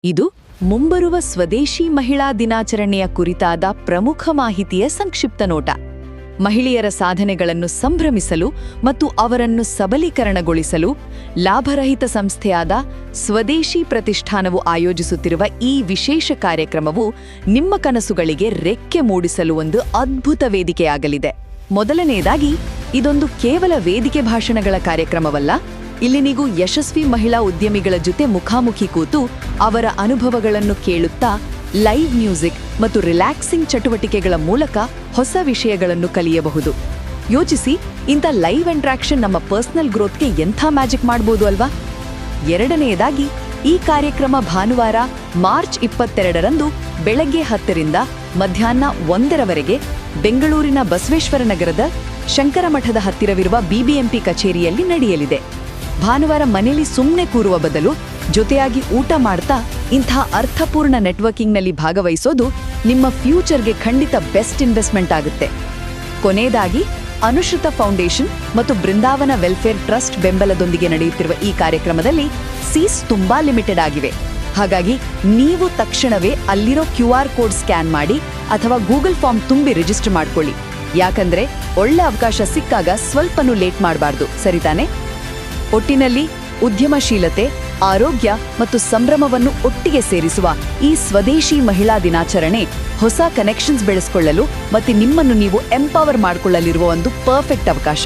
ಇದು ಮುಂಬರುವ ಸ್ವದೇಶಿ ಮಹಿಳಾ ದಿನಾಚರಣೆಯ ಕುರಿತಾದ ಪ್ರಮುಖ ಮಾಹಿತಿಯ ಸಂಕ್ಷಿಪ್ತ ನೋಟ. ಮಹಿಳೆಯರ ಸಾಧನೆಗಳನ್ನು ಸಂಭ್ರಮಿಸಲು ಮತ್ತು ಅವರನ್ನು ಸಬಲೀಕರಣಗೊಳಿಸಲು ಲಾಭರಹಿತ ಸಂಸ್ಥೆಯಾದ ಸ್ವದೇಶಿ ಪ್ರತಿಷ್ಠಾನವು ಆಯೋಜಿಸುತ್ತಿರುವ ಈ ವಿಶೇಷ ಕಾರ್ಯಕ್ರಮವು ನಿಮ್ಮ ಕನಸುಗಳಿಗೆ ರೆಕ್ಕೆ ಮೂಡಿಸಲು ಒಂದು ಅದ್ಭುತ ವೇದಿಕೆಯಾಗಲಿದೆ. ಮೊದಲನೆಯದಾಗಿ, ಇದೊಂದು ಕೇವಲ ವೇದಿಕೆ ಭಾಷಣಗಳ ಕಾರ್ಯಕ್ರಮವಲ್ಲ. ಇಲ್ಲಿ ನೀವು ಯಶಸ್ವಿ ಮಹಿಳಾ ಉದ್ಯಮಿಗಳ ಜೊತೆ ಮುಖಾಮುಖಿ ಕೂತು ಅವರ ಅನುಭವಗಳನ್ನು ಕೇಳುತ್ತಾ ಲೈವ್ ಮ್ಯೂಸಿಕ್ ಮತ್ತು ರಿಲ್ಯಾಕ್ಸಿಂಗ್ ಚಟುವಟಿಕೆಗಳ ಮೂಲಕ ಹೊಸ ವಿಷಯಗಳನ್ನು ಕಲಿಯಬಹುದು. ಯೋಚಿಸಿ, ಇಂಥ ಲೈವ್ ಇಂಟ್ರಾಕ್ಷನ್ ನಮ್ಮ ಪರ್ಸನಲ್ ಗ್ರೋತ್ಗೆ ಎಂಥ ಮ್ಯಾಜಿಕ್ ಮಾಡ್ಬೋದು ಅಲ್ವಾ? ಎರಡನೆಯದಾಗಿ, ಈ ಕಾರ್ಯಕ್ರಮ ಭಾನುವಾರ ಮಾರ್ಚ್ 22ರಂದು ಬೆಳಗ್ಗೆ 10ರಿಂದ ಮಧ್ಯಾಹ್ನ 1ರವರೆಗೆ ಬೆಂಗಳೂರಿನ ಬಸವೇಶ್ವರ ನಗರದ ಶಂಕರಮಠದ ಹತ್ತಿರವಿರುವ ಬಿಬಿಎಂಪಿ ಕಚೇರಿಯಲ್ಲಿ ನಡೆಯಲಿದೆ. ಭಾನುವಾರ ಮನೆಯಲ್ಲಿ ಸುಮ್ಮನೆ ಕೂರುವ ಬದಲು ಜೊತೆಯಾಗಿ ಊಟ ಮಾಡ್ತಾ ಇಂಥ ಅರ್ಥಪೂರ್ಣ ನೆಟ್ವರ್ಕಿಂಗ್ನಲ್ಲಿ ಭಾಗವಹಿಸೋದು ನಿಮ್ಮ ಫ್ಯೂಚರ್ಗೆ ಖಂಡಿತ ಬೆಸ್ಟ್ ಇನ್ವೆಸ್ಟ್ಮೆಂಟ್ ಆಗುತ್ತೆ. ಕೊನೆಯದಾಗಿ, ಅನುಶ್ರುತ ಫೌಂಡೇಶನ್ ಮತ್ತು ಬೃಂದಾವನ ವೆಲ್ಫೇರ್ ಟ್ರಸ್ಟ್ ಬೆಂಬಲದೊಂದಿಗೆ ನಡೆಯುತ್ತಿರುವ ಈ ಕಾರ್ಯಕ್ರಮದಲ್ಲಿ ಸೀಟ್ಸ್ ತುಂಬಾ ಲಿಮಿಟೆಡ್ ಆಗಿವೆ. ಹಾಗಾಗಿ ನೀವು ತಕ್ಷಣವೇ ಅಲ್ಲಿರೋ QR ಕೋಡ್ ಸ್ಕ್ಯಾನ್ ಮಾಡಿ ಅಥವಾ ಗೂಗಲ್ ಫಾರ್ಮ್ ತುಂಬಿ ರಿಜಿಸ್ಟರ್ ಮಾಡ್ಕೊಳ್ಳಿ. ಯಾಕಂದ್ರೆ ಒಳ್ಳೆ ಅವಕಾಶ ಸಿಕ್ಕಾಗ ಸ್ವಲ್ಪನೂ ಲೇಟ್ ಮಾಡಬಾರ್ದು, ಸರಿತಾನೆ? ಒಟ್ಟಿನಲ್ಲಿ ಉದ್ಯಮಶೀಲತೆ, ಆರೋಗ್ಯ ಮತ್ತು ಸಂಭ್ರಮವನ್ನು ಒಟ್ಟಿಗೆ ಸೇರಿಸುವ ಈ ಸ್ವದೇಶಿ ಮಹಿಳಾ ದಿನಾಚರಣೆ ಹೊಸ ಕನೆಕ್ಷನ್ಸ್ ಬೆಳೆಸಿಕೊಳ್ಳಲು ಮತ್ತು ನಿಮ್ಮನ್ನು ನೀವು ಎಂಪವರ್ ಮಾಡಿಕೊಳ್ಳಲಿರುವ ಒಂದು ಪರ್ಫೆಕ್ಟ್ ಅವಕಾಶ.